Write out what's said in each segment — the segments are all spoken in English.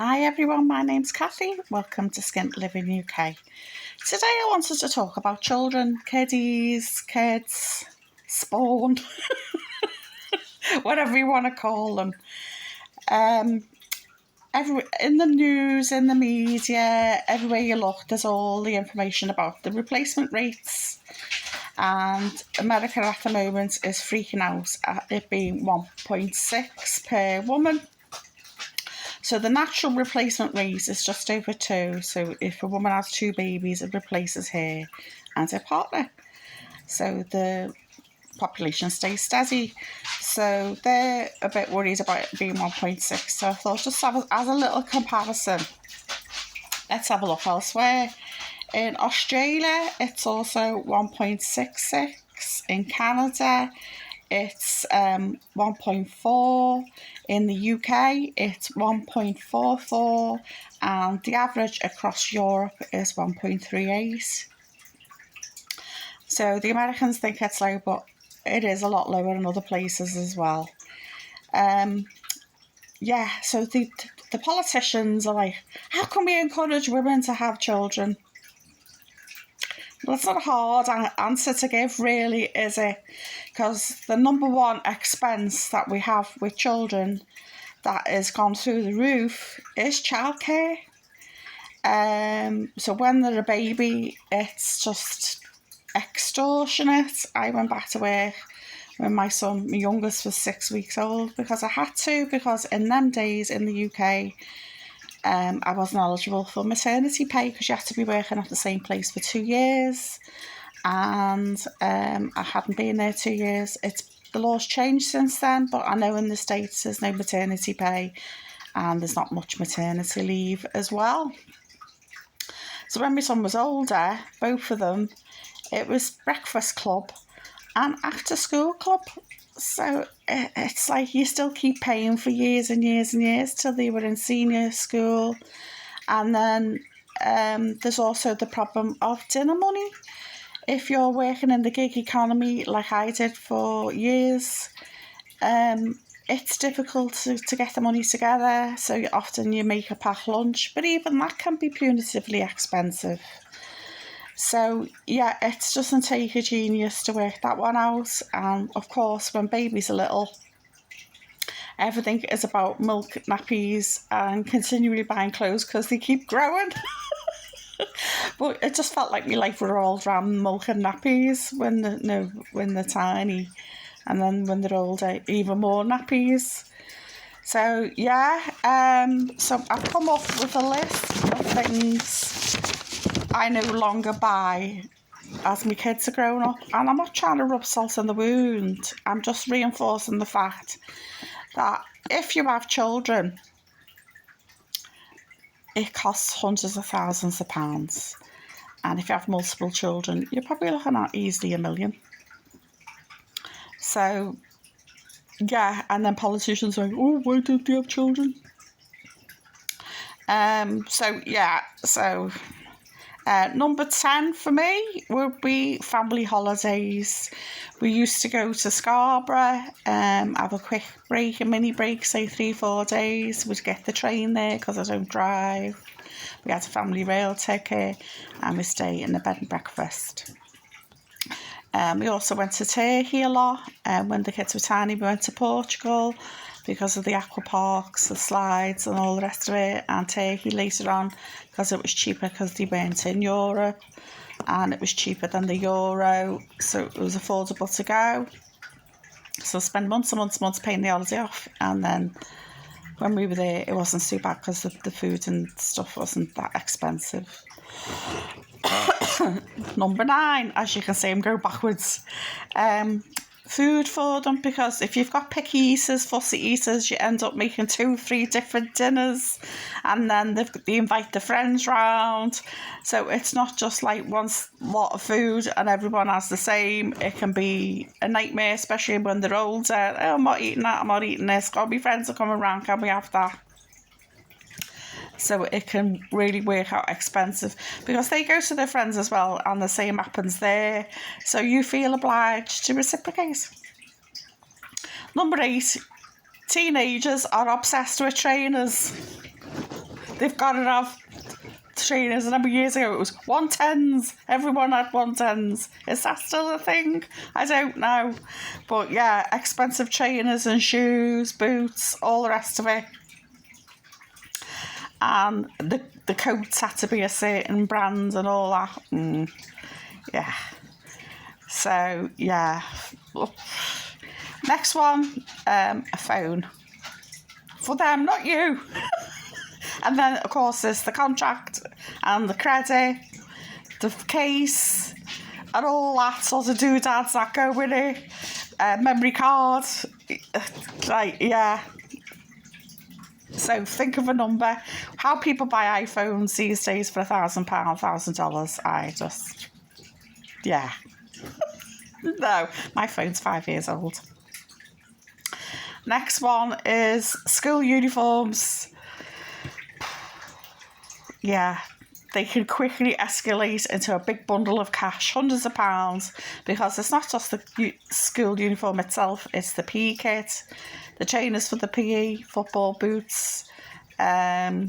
Hi everyone, my name's Kathy. Welcome to Skint Living UK. Today I wanted to talk about children, kiddies, kids, spawn, whatever you want to call them. In the news, in the media, everywhere you look, there's all the information about the replacement rates. And America at the moment is freaking out at it being 1.6 per woman. So the natural replacement rate is just over 2. So if a woman has 2 babies, it replaces her and her partner. So the population stays steady. So they're a bit worried about it being 1.6. So I thought just as a little comparison, let's have a look elsewhere. In Australia, it's also 1.66. In Canada, it's 1.4. In the UK, it's 1.44, and the average across Europe is 1.38. So the Americans think it's low, but it is a lot lower in other places as well. So the politicians are like, how can we encourage women to have children? Well, it's not a hard answer to give, really, is it? Because the number one expense that we have with children that has gone through the roof is childcare. So when they're a baby, it's just extortionate. I went back to work when my youngest was 6 weeks old because I had to, because in them days in the UK, I wasn't eligible for maternity pay because you had to be working at the same place for 2 years, and I hadn't been there 2 years. The law's changed since then, but I know in the States there's no maternity pay and there's not much maternity leave as well. So when my son was older, both of them, it was breakfast club and after school club. So it's like you still keep paying for years and years and years till they were in senior school. And then there's also the problem of dinner money. If you're working in the gig economy like I did for years, it's difficult to get the money together. So often you make a packed lunch, but even that can be punitively expensive. So, yeah, it doesn't take a genius to work that one out. And, of course, when babies are little, everything is about milk, nappies and continually buying clothes because they keep growing. But it just felt like my life were all around milk and nappies when they're tiny. And then when they're older, even more nappies. So, yeah, so I've come up with a list of things I no longer buy as my kids are growing up, and I'm not trying to rub salt in the wound. I'm just reinforcing the fact that if you have children, it costs hundreds of thousands of pounds, and if you have multiple children, you're probably looking at easily $1 million. So yeah, and then politicians are like, oh, why don't they have children? Number 10 for me would be family holidays. We used to go to Scarborough, have a quick break, a mini break, say 3-4 days. We'd get the train there because I don't drive. We had a family rail ticket and we stay in the bed and breakfast. We also went to Turkey a lot. When the kids were tiny, we went to Portugal because of the aqua parks, the slides and all the rest of it, and Turkey later on because it was cheaper because they weren't in Europe and it was cheaper than the euro, so it was affordable to go. So I spent months paying the holiday off, and then when we were there it wasn't too bad because the food and stuff wasn't that expensive. Number 9, as you can see, I'm going backwards. Food for them, because if you've got picky eaters, fussy eaters, you end up making 2-3 different dinners, and then they invite the friends round. So it's not just like one lot of food and everyone has the same. It can be a nightmare, especially when they're older. Oh, I'm not eating that, I'm not eating this. God, my friends are coming round, can we have that? So it can really work out expensive because they go to their friends as well and the same happens there. So you feel obliged to reciprocate. Number 8, teenagers are obsessed with trainers. they've got to have trainers. A number of years ago, it was 110s. Everyone had 110s. Is that still a thing? I don't know. But yeah, expensive trainers and shoes, boots, all the rest of it. And the coats had to be a certain brand and all that. Yeah. So, yeah. Next one, a phone. For them, not you. And then, of course, there's the contract and the credit, the case, and all that sort of doodads that go with it. Memory card. Like, yeah. So think of a number. How people buy iPhones these days for £1,000, $1,000. I just, yeah. No, my phone's 5 years old. Next one is school uniforms. Yeah, they can quickly escalate into a big bundle of cash, hundreds of pounds, because it's not just the school uniform itself, it's the PE kit, the trainers for the PE, football boots, the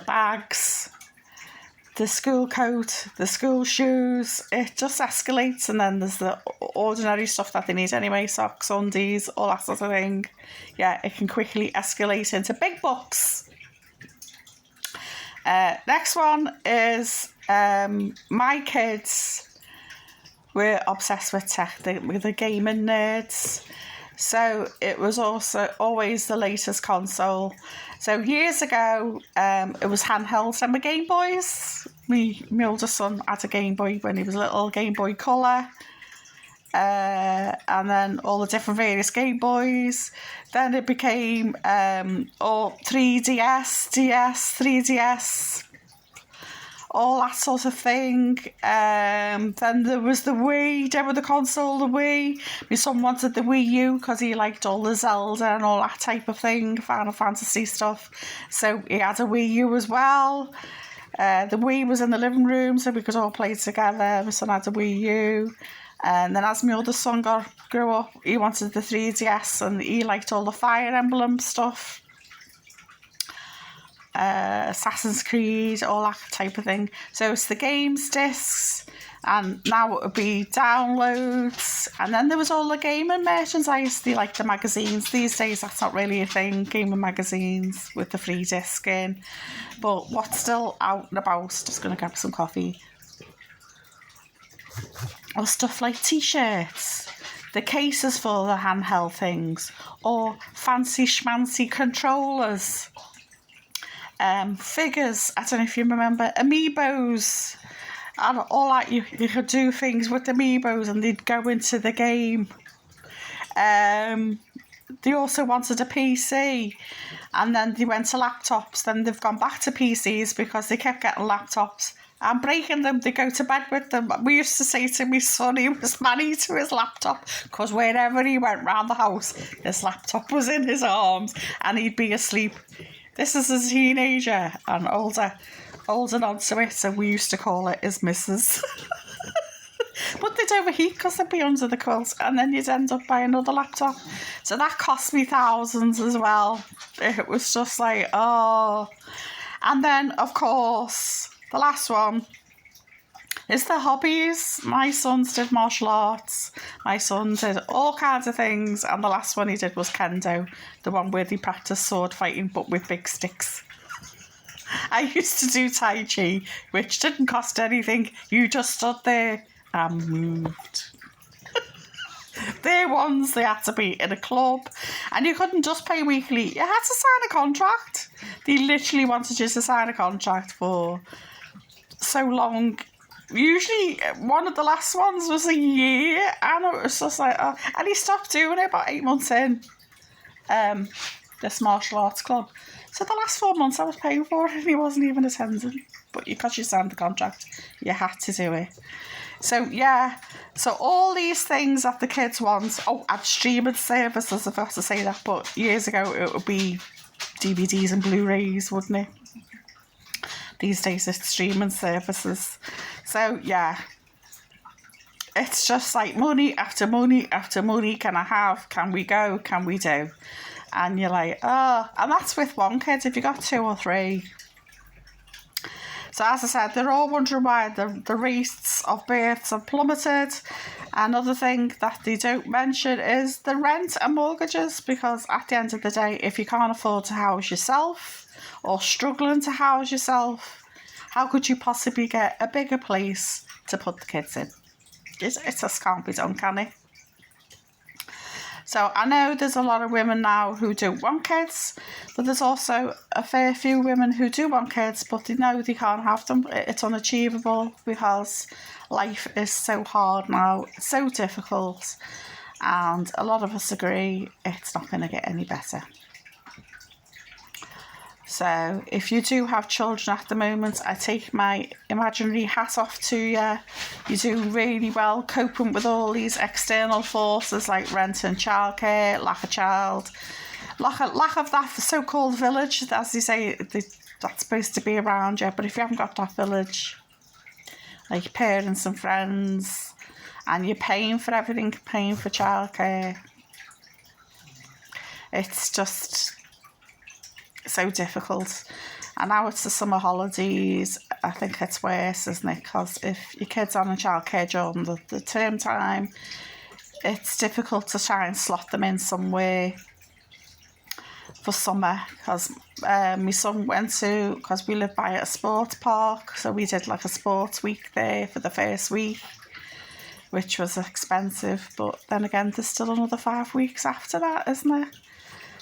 bags, the school coat, the school shoes. It just escalates, and then there's the ordinary stuff that they need anyway, socks, undies, all that sort of thing. Yeah, it can quickly escalate into big bucks. Next one is my kids were obsessed with tech. They were the gaming nerds. So it was also always the latest console. So years ago, it was handhelds and my Game Boys. My oldest son had a Game Boy when he was little, Game Boy Colour. And then all the different various Game Boys. Then it became all 3DS, DS, 3DS, all that sort of thing. Then there was the Wii, down with the console, the Wii. My son wanted the Wii U because he liked all the Zelda and all that type of thing, Final Fantasy stuff. So he had a Wii U as well. The Wii was in the living room so we could all play together. My son had a Wii U. And then as my other son grew up, he wanted the 3DS and he liked all the Fire Emblem stuff. Assassin's Creed, all that type of thing. So it's the games discs, and now it would be downloads. And then there was all the gaming merchants. I used to like the magazines. These days that's not really a thing, gaming magazines with the free disc in. But what's still out and about, just going to grab some coffee. Or stuff like t-shirts, the cases for the handheld things, or fancy schmancy controllers, figures. I don't know if you remember amiibos, and all that. You could do things with amiibos and they'd go into the game. They also wanted a PC, and then they went to laptops. Then they've gone back to PCs because they kept getting laptops and breaking them. They go to bed with them. We used to say to my son he was married to his laptop because wherever he went round the house, his laptop was in his arms and he'd be asleep. This is a teenager and older on to it, so we used to call it his missus. But they'd overheat because they'd be under the quilt, and then you'd end up buying another laptop. So that cost me thousands as well. It was just like, oh. And then, of course, the last one is the hobbies. My sons did martial arts. My son did all kinds of things. And the last one he did was kendo, the one where they practice sword fighting but with big sticks. I used to do Tai Chi, which didn't cost anything. You just stood there and moved. They're ones they had to be in a club, and you couldn't just pay weekly. You had to sign a contract. They literally wanted you to sign a contract for so long. Usually one of the last ones was a year, and it was just like, oh. And he stopped doing it about 8 months in, this martial arts club. So the last 4 months I was paying for it and he wasn't even attending. But because you signed the contract, you had to do it. So yeah, so all these things that the kids want. Oh, and streaming services, I forgot to say that, but years ago it would be DVDs and Blu-rays, wouldn't it? These days it's streaming services. So yeah, it's just like money after money after money. Can I have? Can we go? Can we do? And you're like, oh, and that's with one kid. If you got 2 or 3. So as I said, they're all wondering why the rates of births have plummeted. Another thing that they don't mention is the rent and mortgages, because at the end of the day, if you can't afford to house yourself or struggling to house yourself, how could you possibly get a bigger place to put the kids in? It just can't be done, can it? So I know there's a lot of women now who don't want kids, but there's also a fair few women who do want kids, but they know they can't have them. It's unachievable because life is so hard now, it's so difficult, and a lot of us agree it's not going to get any better. So if you do have children at the moment, I take my imaginary hat off to you. You do really well coping with all these external forces like rent and childcare, lack of that so-called village, as they say, that's supposed to be around you. But if you haven't got that village, like parents and friends, and you're paying for everything, paying for childcare, it's just so difficult. And now it's the summer holidays, I think it's worse, isn't it? Because if your kid's on a childcare during the term time, it's difficult to try and slot them in somewhere for summer. Because my son went to, because we live by a sports park, so we did like a sports week there for the first week, which was expensive. But then again, there's still another 5 weeks after that, isn't there?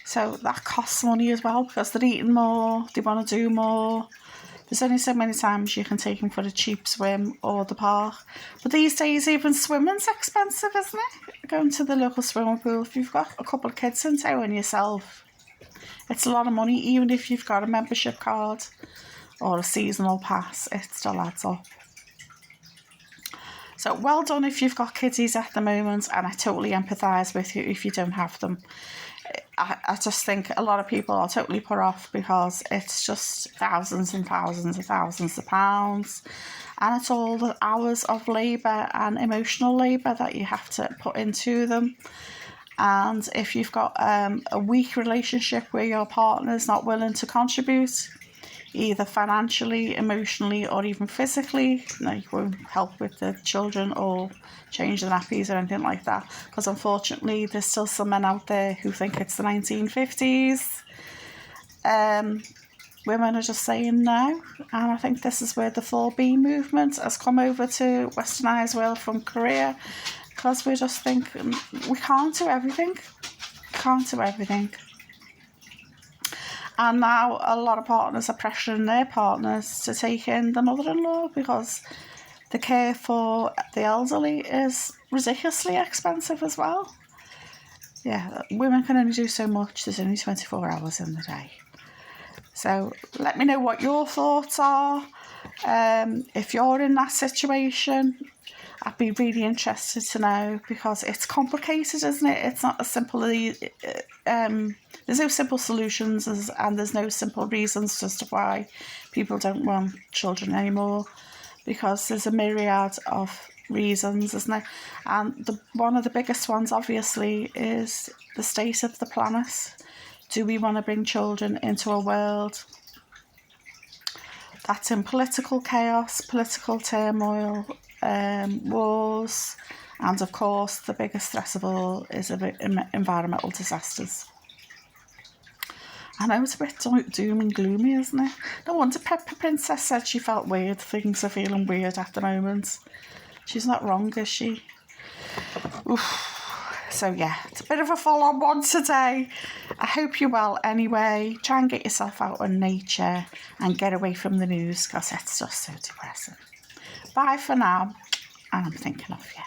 So that costs money as well, because they're eating more, they want to do more. There's only so many times you can take them for a cheap swim or the park. But these days, even swimming's expensive, isn't it? Going to the local swimming pool, if you've got a couple of kids in tow and yourself, it's a lot of money. Even if you've got a membership card or a seasonal pass, it still adds up. So well done if you've got kiddies at the moment, and I totally empathise with you if you don't have them. I just think a lot of people are totally put off because it's just thousands and thousands and thousands of pounds, and it's all the hours of labour and emotional labour that you have to put into them. And if you've got a weak relationship where your partner's not willing to contribute, either financially, emotionally, or even physically, you won't help with the children or change the nappies or anything like that, because unfortunately there's still some men out there who think it's the 1950s. Women are just saying no, and I think this is where the 4B movement has come over to westernised world from Korea, because we just think we can't do everything. And now a lot of partners are pressuring their partners to take in the mother-in-law, because the care for the elderly is ridiculously expensive as well. Yeah, women can only do so much. There's only 24 hours in the day. So let me know what your thoughts are. If you're in that situation, I'd be really interested to know, because it's complicated, isn't it? It's not as simple as... there's no simple solutions, and there's no simple reasons as to why people don't want children anymore, because there's a myriad of reasons, isn't there? And one of the biggest ones, obviously, is the state of the planet. Do we want to bring children into a world that's in political chaos, political turmoil, wars, and of course the biggest stress of all is environmental disasters? I know it's a bit doom and gloomy, isn't it? No wonder Pepper Princess said she felt weird. Things are feeling weird at the moment. She's not wrong, is she? Oof. So yeah, it's a bit of a full-on one today. I hope you're well anyway. Try and get yourself out in nature and get away from the news, because it's just so depressing. Bye for now, and I'm thinking of you.